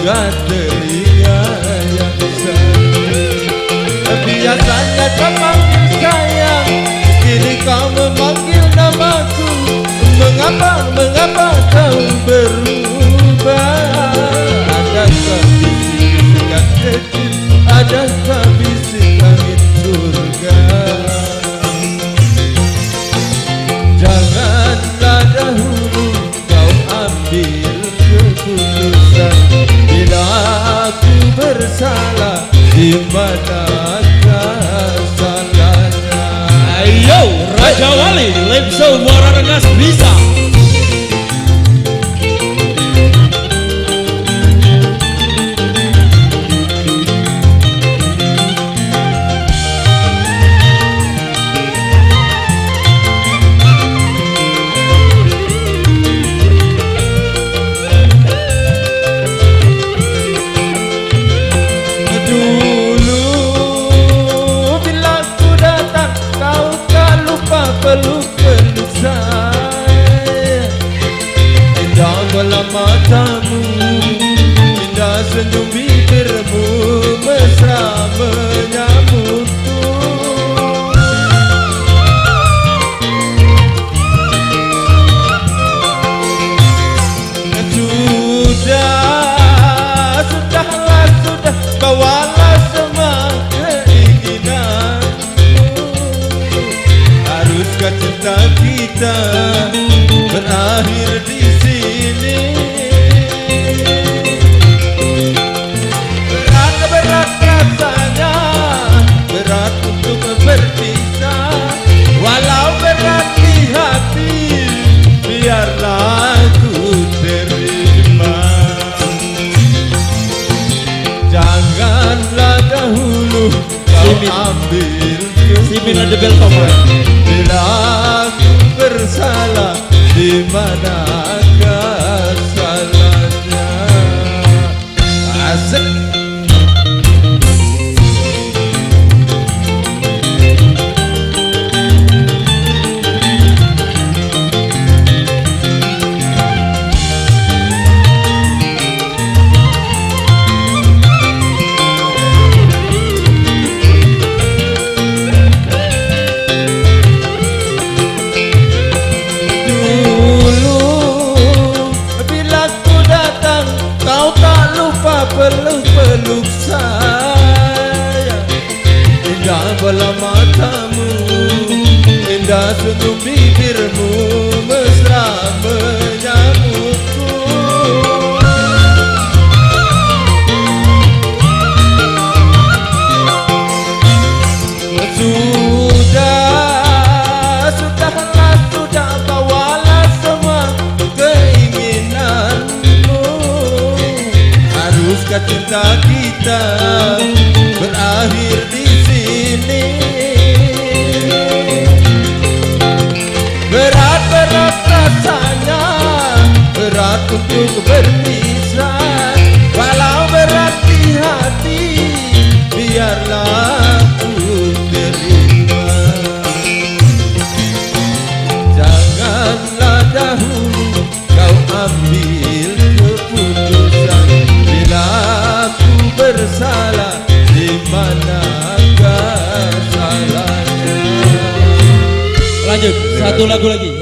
juga telinga yang satu. Biasanya kau panggil sayang, kini kau memanggil namaku. Mengapa kau berubah? Adakah bisikan kecil, adakah bisik angin surga? Janganlah dahulu kau ambil keputusan. Bila aku bersalah, di manakah salahnya? Ayo Raja Wali, Lepso Muara Rengas bisa. Peluk-peluk saya, indah bola matamu, indah senyum bibirmu, mesra menyambutku. Sudah, bawalah semua cinta kita berakhir di sini. Berat rasanya, berat untuk berpisah. Walau berat di hati, biarlah aku terima. Janganlah dahulu kau ambil keputusan. Bila aku bersalah, di manakah salahnya? Asik. Peluk-peluk saya, indah bola matamu, indah senyum bibirmu, mesra menyambutku. Sudah, bawalah semua keinginanmu. Haruskah cinta kita berakhir di sini? Berat rasanya, berat untuk berpisah. Walau berat di hati, biarlah aku terima. Janganlah dahulu kau ambil keputusan. Bila aku bersalah, di manakah salahnya? Lanjut, satu lagu lagi.